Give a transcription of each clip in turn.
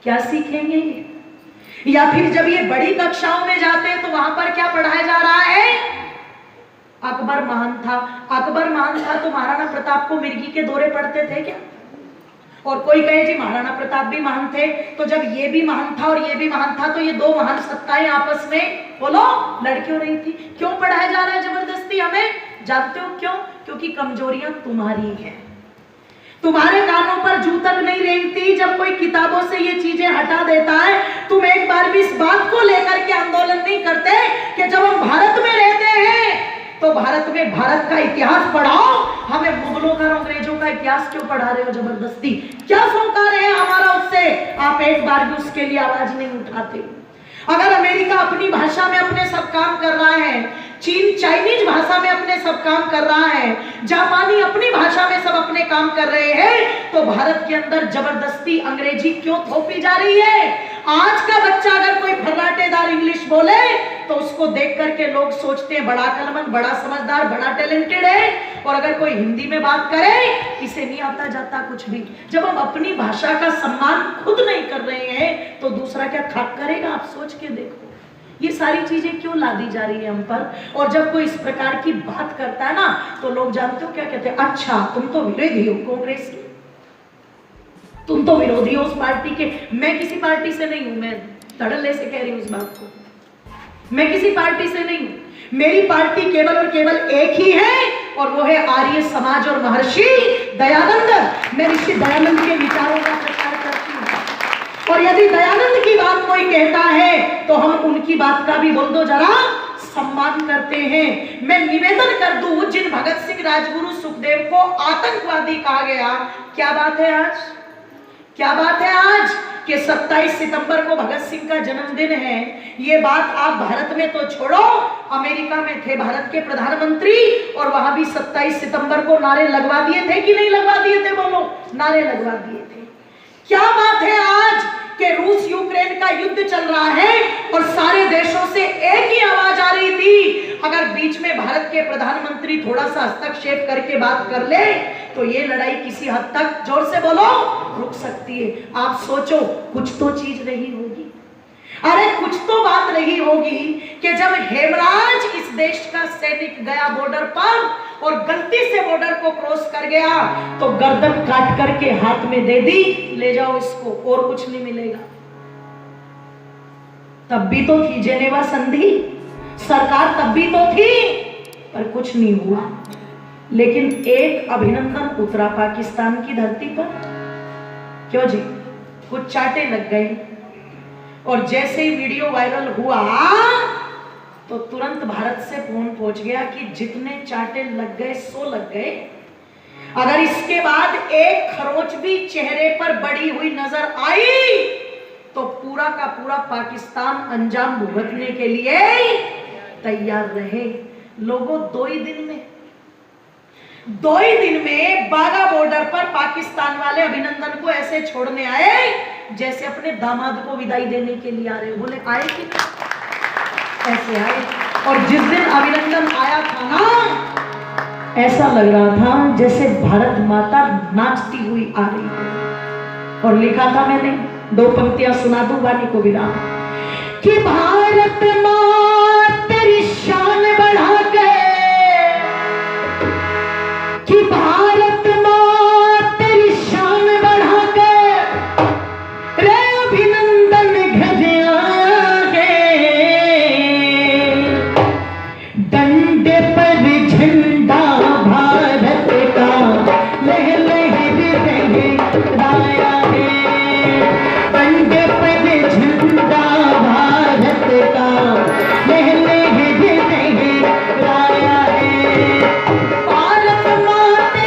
क्या सीखेंगे ये? या फिर जब ये बड़ी कक्षाओं में जाते हैं तो वहां पर क्या पढ़ाया जा रहा है? अकबर महान था, अकबर महान था तो महाराणा प्रताप को मिर्गी के दौरे पड़ते थे क्या? और कोई कहे जी महाराणा प्रताप भी महान थे, तो जब ये भी महान था और ये भी महान था तो ये दो महान सत्ताएं आपस में बोलो लड़ क्यों रही थी? क्यों पढ़ाया जा रहा है जबरदस्ती हमें? जानते हो क्यों? क्योंकि कमजोरियां तुम्हारी हैं, तुम्हारे कानों पर जू तक नहीं रेंगती जब कोई किताबों से ये चीजें हटा देता है। तुम एक बार भी इस बात को लेकर के आंदोलन नहीं करते कि जब हम भारत में रहते हैं तो भारत में भारत का इतिहास पढ़ाओ, हमें मुगलों का और अंग्रेजों का इतिहास क्यों पढ़ा रहे हो जबरदस्ती? क्या सौकार है हमारा उससे? आप एक बार भी उसके लिए आवाज नहीं उठाते। अगर अमेरिका अपनी भाषा में अपने सब काम कर रहा है, चीन चाइनीज भाषा में अपने सब काम कर रहा है, जापानी अपनी भाषा में सब अपने काम कर रहे हैं, तो भारत के अंदर जबरदस्ती अंग्रेजी क्यों थोपी जा रही है? आज का बच्चा अगर कोई फर्राटेदार इंग्लिश बोले तो उसको देख करके लोग सोचते हैं बड़ा अक्लमंद, बड़ा समझदार, बड़ा टैलेंटेड है, और अगर कोई हिंदी में बात करे इसे नहीं आता जाता कुछ भी। जब हम अपनी भाषा का सम्मान खुद नहीं कर रहे हैं तो दूसरा क्या खाक करेगा? आप सोच के देखो ये सारी चीजें क्यों लादी जा रही है हम पर। और जब कोई इस प्रकार की बात करता है ना तो लोग जानते हो क्या कहते हैं? अच्छा तुम तो विरोधी हो कांग्रेस के, तुम तो विरोधी हो उस पार्टी के। मैं किसी पार्टी से नहीं हूं, मैं धड़ल्ले से कह रही हूं इस बात को, मैं किसी पार्टी से नहीं हूं। मेरी पार्टी केवल और केवल एक ही है और वो है आर्य समाज और महर्षि दयानंद। मैं ऋषि दयानंद के विचारों का प्रचार करती हूं, और यदि दयानंद की बात कोई कहता है तो हम उनकी बात का भी बोल दो जरा सम्मान करते हैं। मैं निवेदन कर दूं, जिन भगत सिंह, राजगुरु, सुखदेव को आतंकवादी कहा गया, क्या बात है आज? क्या बात है आज कि 27 सितंबर को भगत सिंह का जन्मदिन है? ये बात आप भारत में तो छोड़ो, अमेरिका में थे भारत के प्रधानमंत्री और वहां भी 27 सितंबर को नारे लगवा दिए थे कि नहीं लगवा दिए थे? बोलो, नारे लगवा दिए थे। क्या बात है आज कि रूस यूक्रेन का युद्ध चल रहा है और सारे देशों से एक ही आवाज आ रही थी। अगर बीच में भारत के प्रधानमंत्री थोड़ा सा हस्तक्षेप करके बात कर ले तो ये लड़ाई किसी हद तक, जोर से बोलो, रुक सकती है। आप सोचो कुछ तो चीज रही होगी, अरे कुछ तो बात रही होगी कि जब हेमराज इस देश का सैनिक गया बॉर्डर पर और गलती से बॉर्डर को क्रॉस कर गया तो गर्दन काट करके हाथ में दे दी, ले जाओ इसको, और कुछ नहीं मिलेगा। तब भी तो थी जेनेवा संधि, सरकार तब भी तो थी, पर कुछ नहीं हुआ। लेकिन एक अभिनंदन उतरा पाकिस्तान की धरती पर, क्यों जी? कुछ चाटे लग गए और जैसे ही वीडियो वायरल हुआ तो तुरंत भारत से फोन पहुंच गया कि जितने चाटे लग गए 100 लग गए। अगर इसके बाद एक खरोंच भी चेहरे पर बड़ी हुई नजर आई तो पूरा का पूरा पाकिस्तान अंजाम भुगतने के लिए तैयार रहे। लोगों, 2 ही दिन में बागा बॉर्डर पर पाकिस्तान वाले अभिनंदन को ऐसे छोड़ने आए जैसे अपने दामाद को विदाई देने के लिए आ रहे हो। बोले आए कि ऐसे आए। और जिस दिन अभिनंदन आया था ना, ऐसा लग रहा था जैसे भारत माता नाचती हुई आ रही है। और लिखा था मैंने, 2 पंक्तियां सुना दूं वाणी को विराम, कि भारत मां तेरी शान बढ़ा के, कि भारत मां तेरी शान बढ़ा के रे अभिनंदन भेजे आगे, डंडे पर झंडा भारत का लह लहर लहराया है, डंडे पर झंडा भारत का लह लहर लहराया है। भारत माता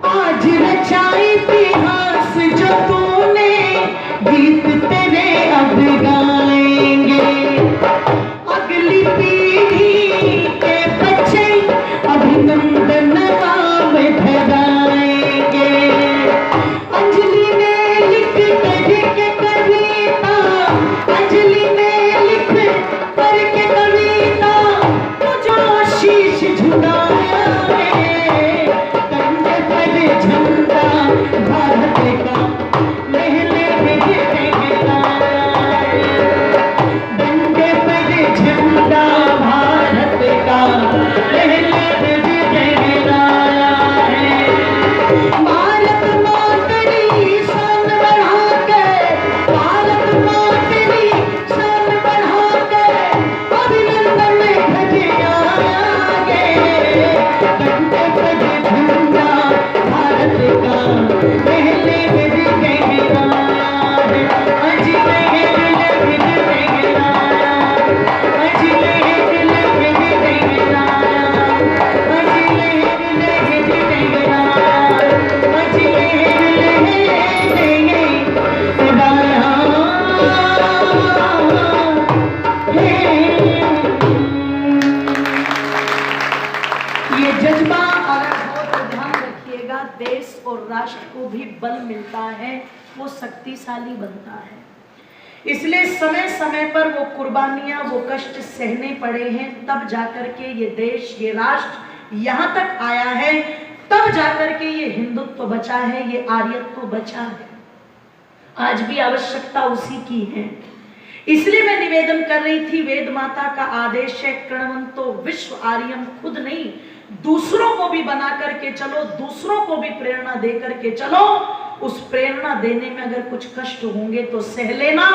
आज रचा इतिहास जो तूने, गीत तेरे अब गाएंगे। अगली पीढ़ी के बच्चे अभिनंदन नाम धराएंगे। अंजलि ने लिख करके कविता, अंजलि ने लिख करके कविता, तुझो शीश झुकाया है। कंधे पर झंडा भारत का लहले लहराया है। कंधे पर झंडा भारत का लहले लहराया है। भारत माँ तेरी शान बढ़ा के, भारत माँ तेरी शान बढ़ा के, अभिनंदन भजिया गे। कंधे पर झंडा भारत का लहले लहराया है। अज लहर लहर लहराया, अज लहर लहर लहराया, अज लहर लहर लहराया, अज लहर लहर लहराया। ये जज्बा अगर हो तो ध्यान रखिएगा, देश और राष्ट्र को भी बल मिलता है, वो शक्तिशाली बनता है। इसलिए समय समय पर वो कुर्बानियां, वो कष्ट सहने पड़े हैं, तब जाकर के ये देश, ये राष्ट्र यहाँ तक आया है, तब जाकर के ये हिंदुत्व बचा है, ये आर्यत्व बचा है। आज भी आवश्यकता उसी की है। इसलिए मैं निवेदन कर रही थी, वेद माता का आदेश है, कृणवंतो विश्व आर्यम, खुद नहीं दूसरों को भी बना करके चलो, दूसरों को भी प्रेरणा दे करके चलो। उस प्रेरणा देने में अगर कुछ कष्ट होंगे तो सह लेना,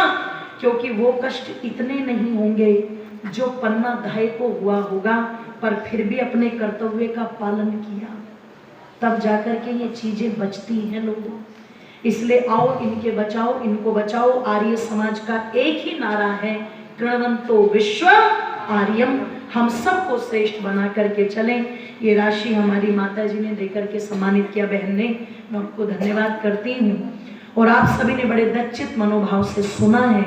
क्योंकि वो कष्ट इतने नहीं होंगे जो पन्ना धाय को हुआ होगा, पर फिर भी अपने कर्तव्य का पालन किया, तब जाकर के ये चीजें बचती हैं लोगों। इसलिए आओ इनके बचाओ, इनको बचाओ। आर्य समाज का एक ही नारा है, कृणवंतो विश्व आर्यम, हम सबको श्रेष्ठ बना करके चलें। ये राशि हमारी माता जी ने देकर के सम्मानित किया, बहन ने, मैं उनको धन्यवाद करती हूँ। और आप सभी ने बड़े दच्चित मनोभाव से सुना है,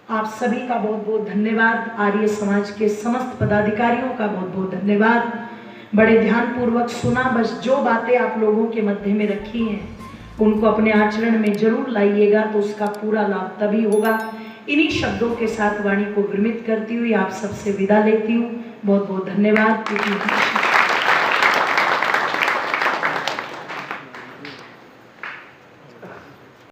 आप सभी का बहुत बहुत धन्यवाद। आर्य समाज के समस्त पदाधिकारियों का बहुत बहुत धन्यवाद। बड़े ध्यान पूर्वक सुना। बस जो बातें आप लोगों के मध्य में रखी हैं उनको अपने आचरण में जरूर लाइएगा, तो उसका पूरा लाभ तभी होगा। इन्हीं शब्दों के साथ वाणी को विरमित करती हुई आप सबसे विदा लेती हूँ। बहुत बहुत धन्यवाद।